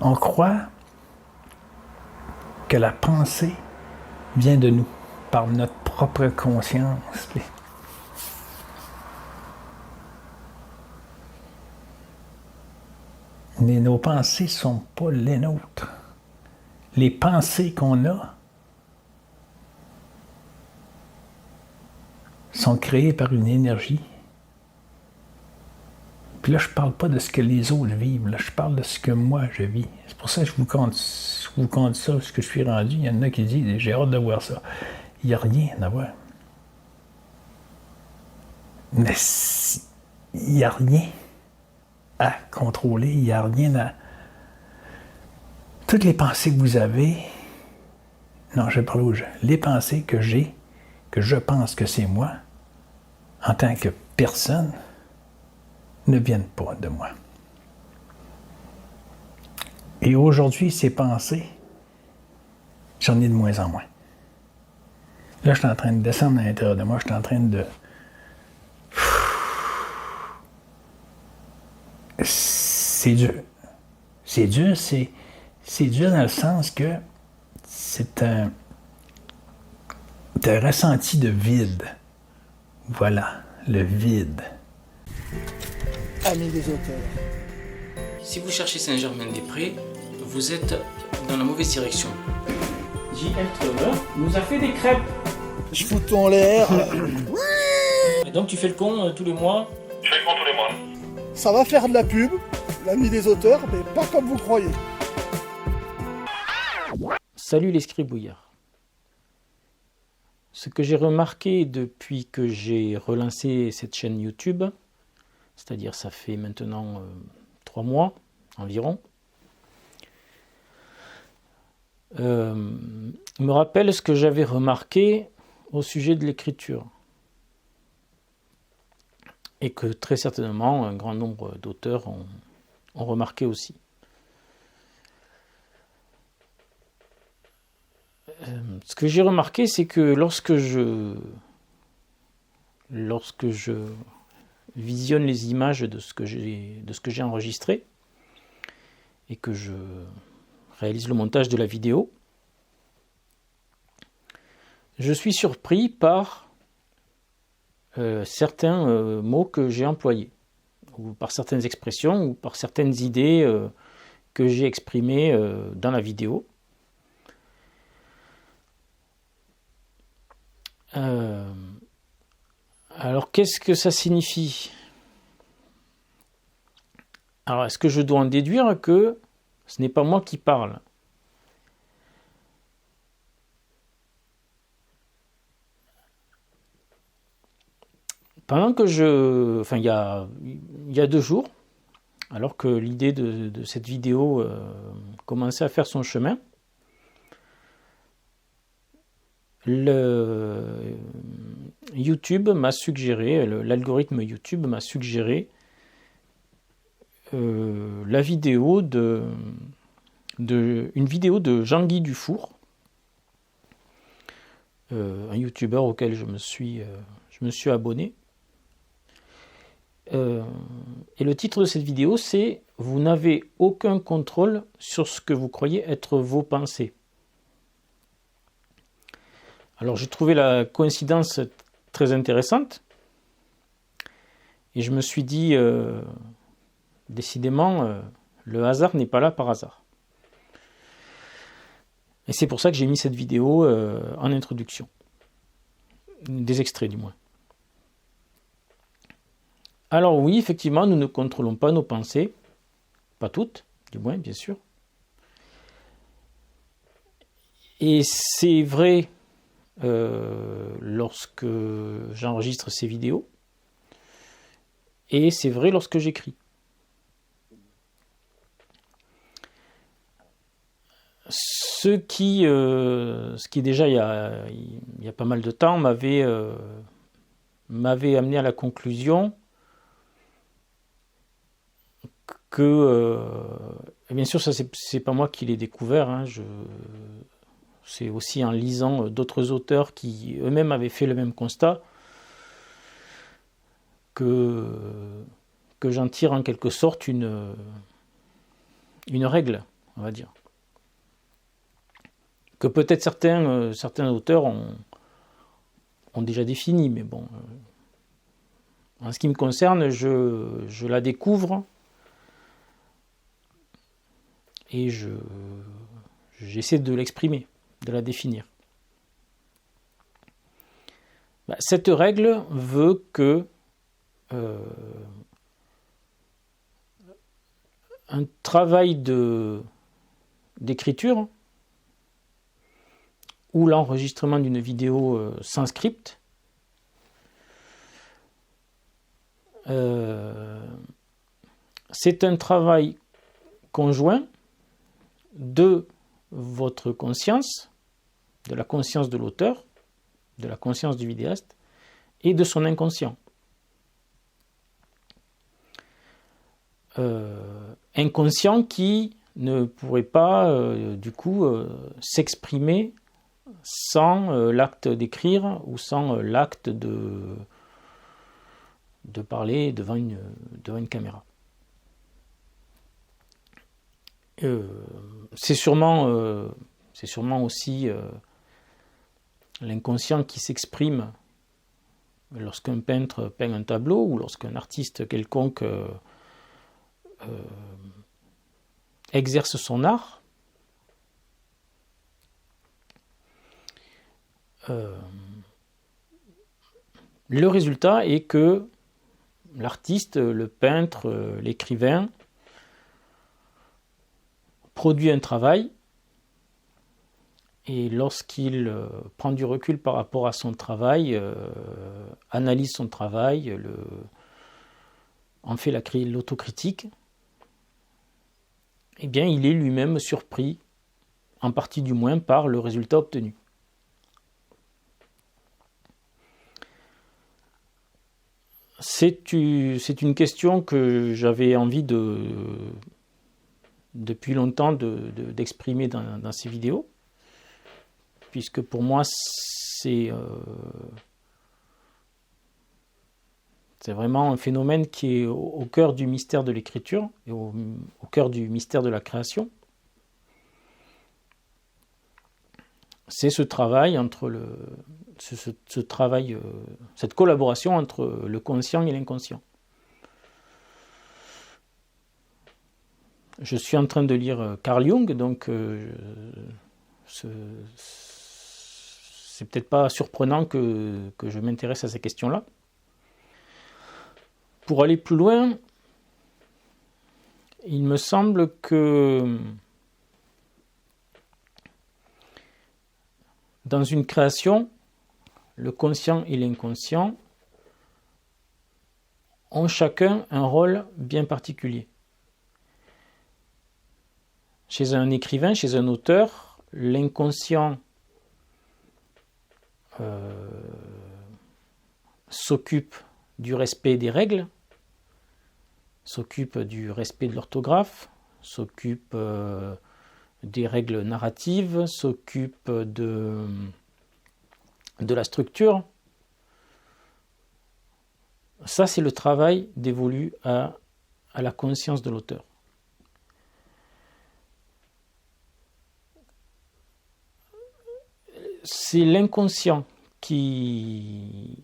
On croit que la pensée vient de nous, par notre propre conscience. Mais nos pensées ne sont pas les nôtres. Les pensées qu'on a sont créées par une énergie. Puis là, je ne parle pas de ce que les autres vivent, là, je parle de ce que moi je vis. C'est pour ça que je vous compte ça, ce que je suis rendu. Il y en a qui disent, j'ai hâte de voir ça. Il n'y a rien à voir. Mais il n'y a rien à contrôler, il n'y a rien à... Toutes les pensées que vous avez, non, je parle aux gens, les pensées que j'ai, que je pense que c'est moi, en tant que personne, ne viennent pas de moi. Et aujourd'hui, ces pensées, j'en ai de moins en moins. Là, je suis en train de descendre à l'intérieur de moi, je suis en train de... C'est dur. C'est dur, c'est dur dans le sens que c'est un ressenti de vide. Voilà, le vide. Amis des auteurs. Si vous cherchez Saint-Germain-des-Prés, vous êtes dans la mauvaise direction. J.L. Trevor nous a fait des crêpes. Je fous tout en l'air. Et donc tu fais le con tous les mois? Je fais le con tous les mois. Ça va faire de la pub, l'ami des auteurs, mais pas comme vous croyez. Salut les scribouillards. Ce que j'ai remarqué depuis que j'ai relancé cette chaîne YouTube, c'est-à-dire ça fait maintenant 3 mois environ, me rappelle ce que j'avais remarqué au sujet de l'écriture. Et que très certainement un grand nombre d'auteurs ont remarqué aussi. Ce que j'ai remarqué, c'est que lorsque je visionne les images de ce que j'ai enregistré et que je réalise le montage de la vidéo, je suis surpris par certains mots que j'ai employés, ou par certaines expressions, ou par certaines idées que j'ai exprimées dans la vidéo. Alors, qu'est-ce que ça signifie? Alors, est-ce que je dois en déduire que ce n'est pas moi qui parle? Pendant que il y a 2 jours, alors que l'idée de cette vidéo commençait à faire son chemin, YouTube m'a suggéré, l'algorithme YouTube m'a suggéré la vidéo une vidéo de Jean-Guy Dufour, un youtubeur auquel je me suis abonné. Et le titre de cette vidéo, c'est « Vous n'avez aucun contrôle sur ce que vous croyez être vos pensées ». Alors j'ai trouvé la coïncidence très intéressante et je me suis dit, décidément, le hasard n'est pas là par hasard. Et c'est pour ça que j'ai mis cette vidéo en introduction, des extraits du moins. Alors oui, effectivement, nous ne contrôlons pas nos pensées, pas toutes, du moins, bien sûr. Et c'est vrai lorsque j'enregistre ces vidéos, et c'est vrai lorsque j'écris. Ce qui déjà il y a pas mal de temps m'avait amené à la conclusion que, et bien sûr ça c'est pas moi qui l'ai découvert, hein, c'est aussi en lisant d'autres auteurs qui eux-mêmes avaient fait le même constat que j'en tire en quelque sorte une règle, on va dire. Que peut-être certains auteurs ont déjà défini, mais bon. En ce qui me concerne, je la découvre et j'essaie de l'exprimer, de la définir. Cette règle veut que un travail d'écriture ou l'enregistrement d'une vidéo sans script c'est un travail conjoint de votre conscience, de la conscience de l'auteur, de la conscience du vidéaste et de son inconscient. Inconscient qui ne pourrait pas s'exprimer sans l'acte d'écrire ou sans l'acte de parler devant une caméra. C'est sûrement aussi l'inconscient qui s'exprime lorsqu'un peintre peint un tableau ou lorsqu'un artiste quelconque exerce son art. Le résultat est que l'artiste, le peintre, l'écrivain produit un travail et lorsqu'il prend du recul par rapport à son travail, analyse son travail, en fait l'autocritique, eh bien il est lui-même surpris, en partie du moins, par le résultat obtenu. C'est une question que j'avais envie depuis longtemps d'exprimer dans ces vidéos, puisque pour moi c'est vraiment un phénomène qui est au cœur du mystère de l'écriture et au cœur du mystère de la création. C'est ce travail cette collaboration entre le conscient et l'inconscient. Je suis en train de lire Carl Jung, donc c'est peut-être pas surprenant que je m'intéresse à ces questions-là. Pour aller plus loin, il me semble que dans une création, le conscient et l'inconscient ont chacun un rôle bien particulier. Chez un écrivain, chez un auteur, l'inconscient s'occupe du respect des règles, s'occupe du respect de l'orthographe, s'occupe des règles narratives, s'occupe de la structure. Ça, c'est le travail dévolu à la conscience de l'auteur. C'est l'inconscient qui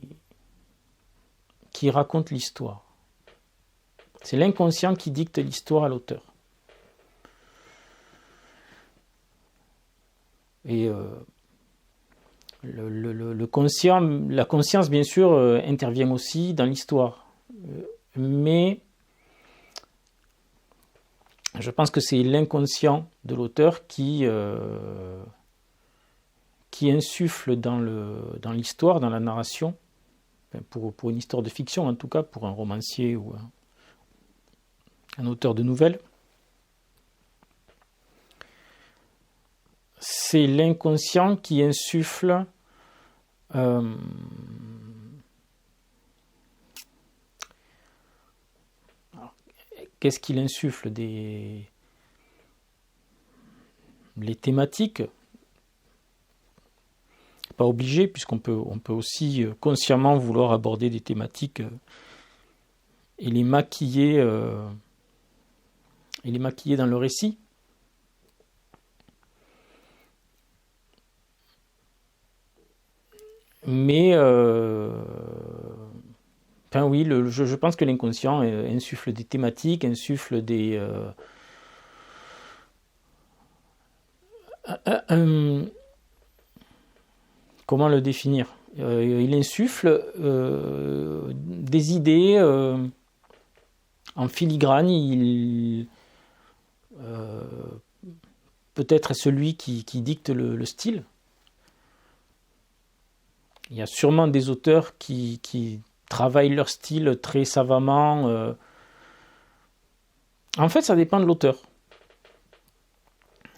raconte l'histoire. C'est l'inconscient qui dicte l'histoire à l'auteur. Et le conscient, la conscience, bien sûr, intervient aussi dans l'histoire. Mais je pense que c'est l'inconscient de l'auteur qui insuffle dans l'histoire, dans la narration, pour une histoire de fiction en tout cas, pour un romancier ou un auteur de nouvelles. C'est l'inconscient qui insuffle qu'est-ce qu'il insuffle les thématiques. Pas obligé, puisqu'on peut aussi consciemment vouloir aborder des thématiques et les maquiller dans le récit. je pense que l'inconscient insuffle des thématiques, insuffle des... comment le définir? Il insuffle des idées en filigrane. Il peut-être celui qui dicte le style. Il y a sûrement des auteurs qui travaillent leur style très savamment. En fait, ça dépend de l'auteur.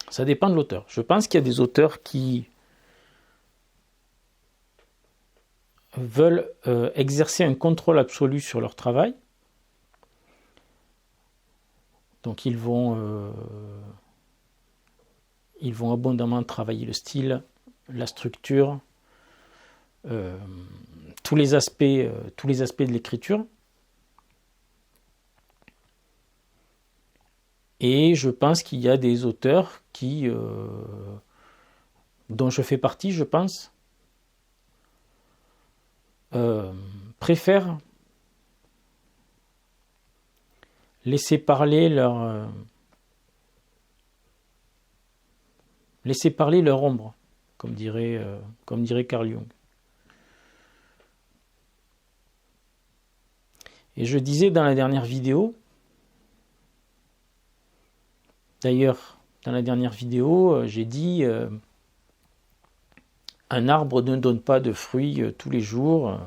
Ça dépend de l'auteur. Je pense qu'il y a des auteurs qui veulent exercer un contrôle absolu sur leur travail. Donc ils vont abondamment travailler le style, la structure, tous les aspects de l'écriture. Et je pense qu'il y a des auteurs dont je fais partie, je pense, préfèrent laisser parler leur ombre, comme dirait Carl Jung. Et je disais dans la dernière vidéo, j'ai dit un arbre ne donne pas de fruits tous les jours.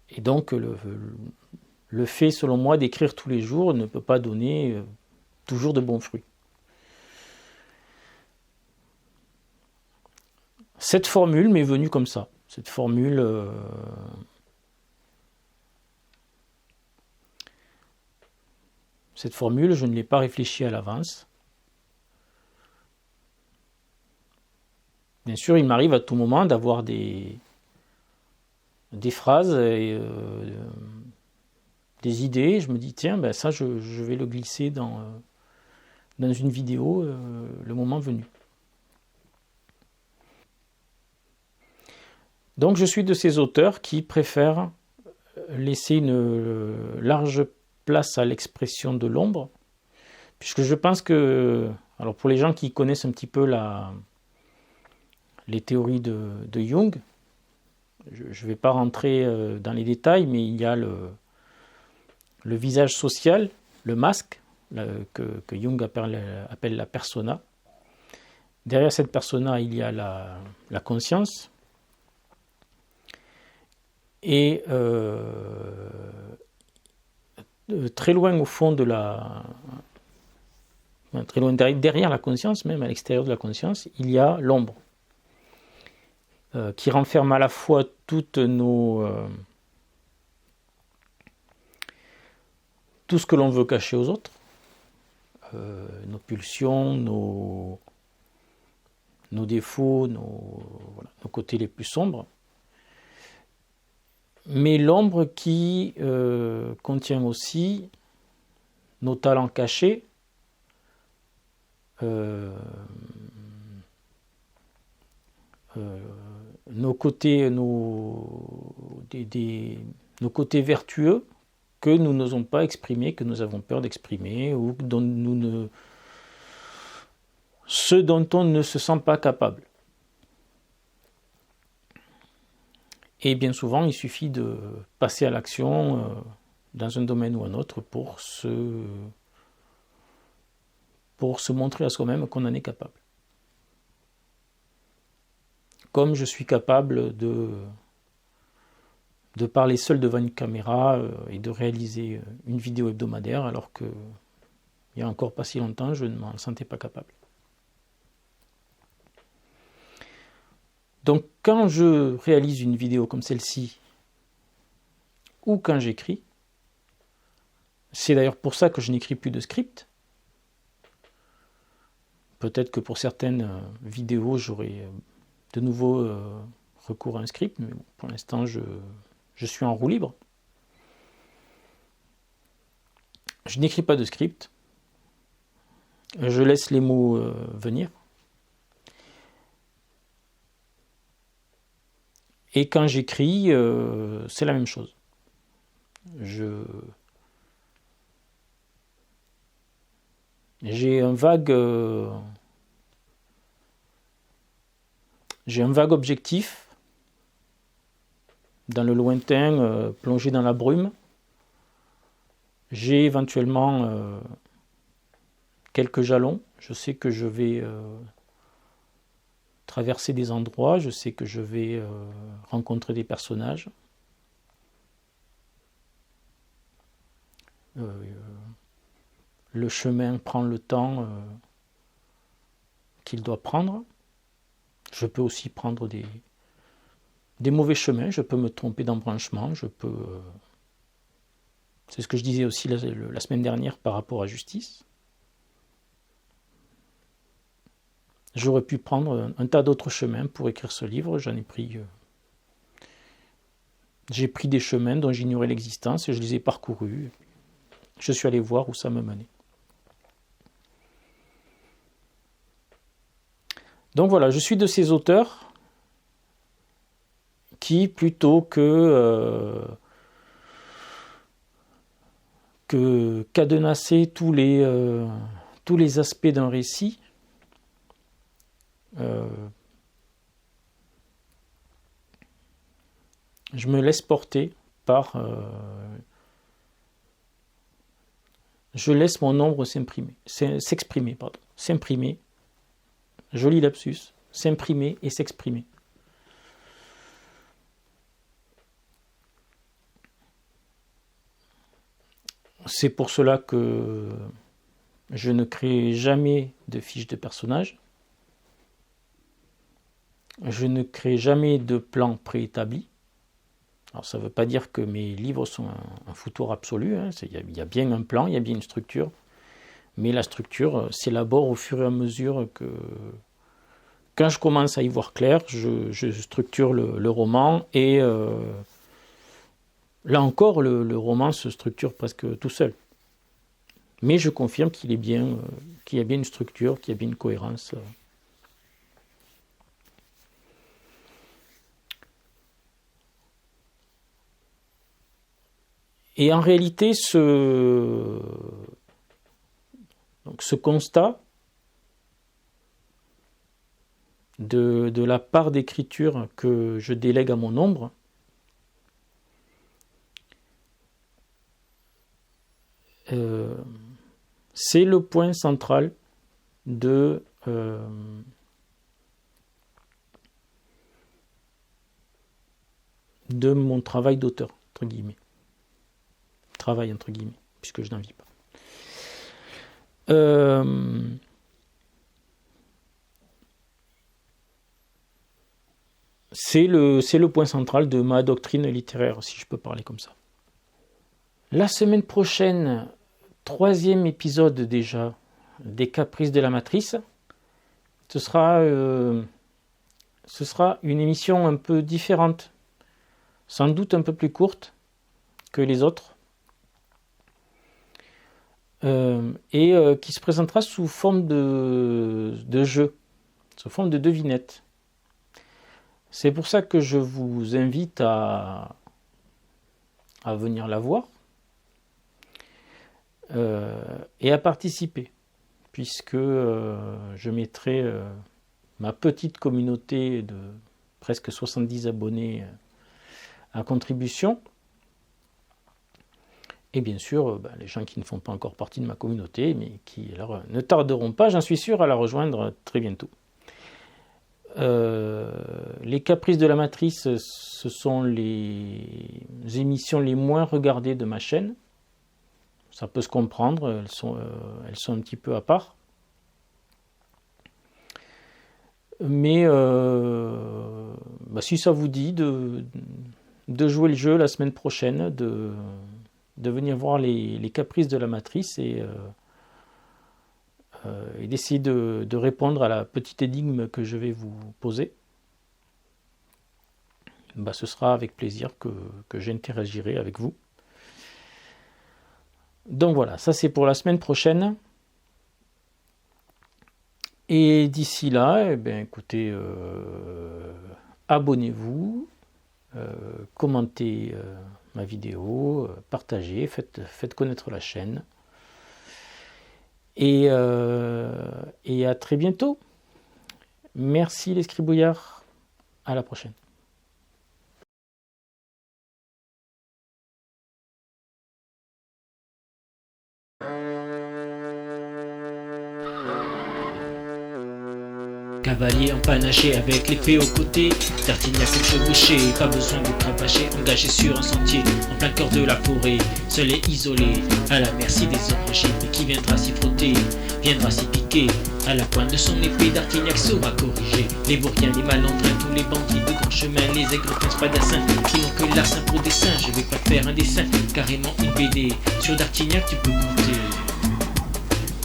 Et donc le fait, selon moi, d'écrire tous les jours ne peut pas donner toujours de bons fruits. Cette formule m'est venue comme ça. Cette formule... je ne l'ai pas réfléchie à l'avance. Bien sûr, il m'arrive à tout moment d'avoir des phrases et des idées. Je me dis, tiens, ça, je vais le glisser dans une vidéo le moment venu. Donc, je suis de ces auteurs qui préfèrent laisser une large place à l'expression de l'ombre, puisque je pense que, alors pour les gens qui connaissent un petit peu les théories de Jung, je ne vais pas rentrer dans les détails, mais il y a le visage social, le masque, que Jung appelle la persona. Derrière cette persona, il y a la conscience. Et très loin au fond très loin derrière la conscience, même à l'extérieur de la conscience, il y a l'ombre qui renferme à la fois toutes tout ce que l'on veut cacher aux autres, nos pulsions, nos défauts, nos côtés les plus sombres, mais l'ombre qui contient aussi nos talents cachés, nos côtés vertueux que nous n'osons pas exprimer, que nous avons peur d'exprimer, ou ceux dont on ne se sent pas capable. Et bien souvent, il suffit de passer à l'action dans un domaine ou un autre pour se montrer à soi-même qu'on en est capable. Comme je suis capable de parler seul devant une caméra et de réaliser une vidéo hebdomadaire, alors que il y a encore pas si longtemps, je ne m'en sentais pas capable. Donc quand je réalise une vidéo comme celle-ci, ou quand j'écris, c'est d'ailleurs pour ça que je n'écris plus de script. Peut-être que pour certaines vidéos, j'aurai de nouveau recours à un script, mais bon, pour l'instant, je suis en roue libre. Je n'écris pas de script. Je laisse les mots venir. Et quand j'écris, c'est la même chose. J'ai un vague objectif dans le lointain, plongé dans la brume. J'ai éventuellement quelques jalons. Je sais que je vais traverser des endroits, je sais que je vais rencontrer des personnages. Le chemin prend le temps qu'il doit prendre. Je peux aussi prendre des mauvais chemins, je peux me tromper d'embranchement, c'est ce que je disais aussi la semaine dernière par rapport à Justice. J'aurais pu prendre un tas d'autres chemins pour écrire ce livre, j'ai pris des chemins dont j'ignorais l'existence et je les ai parcourus. Je suis allé voir où ça me menait. Donc voilà, je suis de ces auteurs qui, plutôt que cadenasser tous les aspects d'un récit, je me laisse porter par... je laisse mon ombre s'imprimer, joli lapsus, s'imprimer et s'exprimer. C'est pour cela que je ne crée jamais de fiches de personnages. Je ne crée jamais de plan préétabli. Alors ça ne veut pas dire que mes livres sont un foutoir absolu. Il y a bien un plan, il y a bien une structure. Mais la structure s'élabore au fur et à mesure que... Quand je commence à y voir clair, je structure le roman et... là encore, le roman se structure presque tout seul. Mais je confirme qu'il y a bien une structure, qu'il y a bien une cohérence. Et en réalité, ce constat de la part d'écriture que je délègue à mon ombre, c'est le point central de mon travail d'auteur, entre guillemets. Travail, entre guillemets, puisque je n'en vis pas. C'est le point central de ma doctrine littéraire, si je peux parler comme ça. La semaine prochaine, 3e épisode déjà des Caprices de la Matrice. Ce sera une émission un peu différente, sans doute un peu plus courte que les autres, et qui se présentera sous forme de jeu, sous forme de devinette. C'est pour ça que je vous invite à venir la voir et à participer, puisque je mettrai ma petite communauté de presque 70 abonnés à contribution. Et bien sûr, les gens qui ne font pas encore partie de ma communauté, mais qui alors, ne tarderont pas, j'en suis sûr, à la rejoindre très bientôt. Les Caprices de la Matrice, ce sont les émissions les moins regardées de ma chaîne. Ça peut se comprendre, elles sont un petit peu à part. Mais si ça vous dit de jouer le jeu la semaine prochaine, de venir voir les Caprices de la Matrice et d'essayer de répondre à la petite énigme que je vais vous poser, ce sera avec plaisir que j'interagirai avec vous. Donc voilà, ça c'est pour la semaine prochaine. Et d'ici là, écoutez, abonnez-vous, commentez ma vidéo, partagez, faites connaître la chaîne. Et à très bientôt. Merci les scribouillards. À la prochaine. Cavalier empanaché avec l'épée au côté, D'Artignac comme chevauché, pas besoin de cravacher, engagé sur un sentier, en plein cœur de la forêt, seul et isolé, à la merci des orangers, mais qui viendra s'y frotter, viendra s'y piquer, à la pointe de son épée, D'Artignac saura corriger, les vauriens, les malandrins, tous les bandits de grand chemin, les aigres princes padassins, qui n'ont que l'arsin pour dessin, je vais pas faire un dessin, carrément une BD, sur D'Artignac tu peux compter.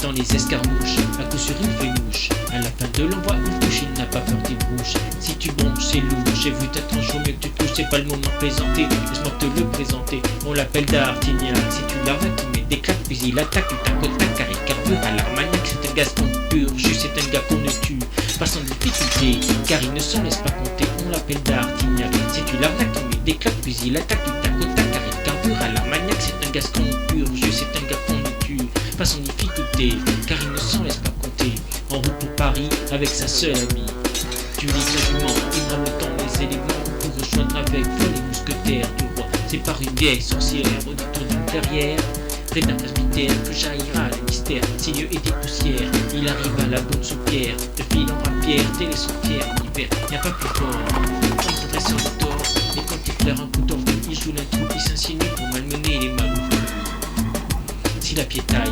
Dans les escarmouches, à coup sûr il fait mouche. À la fin de l'envoi, une touche, il n'a pas peur qu'il bouge. Si tu bronches, c'est louche. J'ai vu ta tronche au mieux que tu touches. C'est pas le moment de plaisanter, laisse-moi te le présenter. On l'appelle D'Artignac. Si tu l'arnaques, il met des claques, puis il attaque. Du tac au tac, car il carbure à l'armagnac. C'est un gaston pur, juste c'est un gars qu'on ne tue pas sans difficulté, car il ne s'en laisse pas compter. On l'appelle D'Artignac. Si tu l'arnaques, il met des claques, puis il attaque. Du tac au tac, car il carbure à l'armagnac. C'est un gaston pur, juste c'est un gars qu'on ne tue pas sans difficulté, car il ne s'en laisse pas compter. En route pour Paris, avec sa seule amie, tu lis jument, il brame le temps, les éléments, pour rejoindre avec folle les mousquetaires du roi. C'est par une vieille sorcière, au détour d'une clairière, près d'un presbytère, que jaillira le mystère. Ses yeux étaient poussière, il arrive à la bonne soupière, de fil en rapière, tel est son pierre, l'hiver, n'y a pas plus fort. On voudrait sur le tort, mais quand il flaire un coup d'orgue, il joue l'intrus, il s'insinue pour malmener les malheureux. Si la piétaille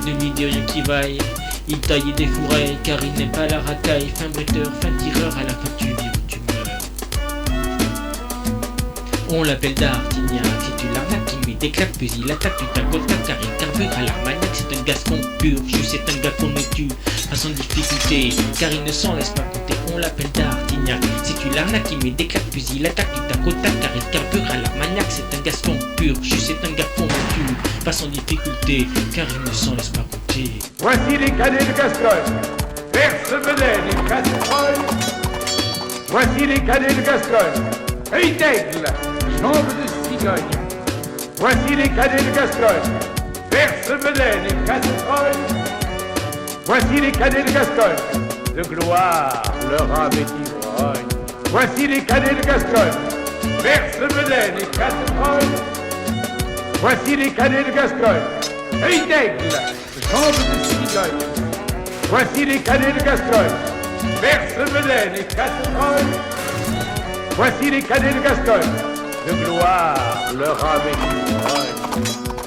ne lui dit rien qui vaille, il taille des fourrailles, car il n'aime pas la racaille. Fin bretteur, fin tireur, à la fin tu vis ou tu meurs. On l'appelle D'Artignac, si tu l'arnaques, il met des claques, puis il attaque du tac au tac, car il carbure à l'armagnac. C'est un gascon pur, juste c'est un gars qu'on ne tue pas sans difficulté, car il ne s'en laisse pas compter. On l'appelle D'Artignac, si tu l'arnaques, il met des claques, puis il attaque du tac au tac, car il carbure à l'armagnac. C'est un gascon pur, juste c'est un gars qu'on ne tue pas sans difficulté, car il ne s'en laisse pas compter. Voici les cadets de Gascogne, Verse-Velay et casseroles. Voici les cadets de Gascogne, œil d'aigle, jambe de cigogne. Voici les cadets de Gascogne, Verse-Velay et casseroles. Voici les cadets de Gascogne, de gloire leur âme est ivrogne. Voici les cadets de Gascogne, Verse-Velay et casseroles. Voici les cadets de Gascogne, œil d'aigle, jambe de cigogne. Voici les cadets de Gascogne, Verse-Velay et casseroles. Voici les cadets de Gascogne, de gloire leur âme est ivrogne.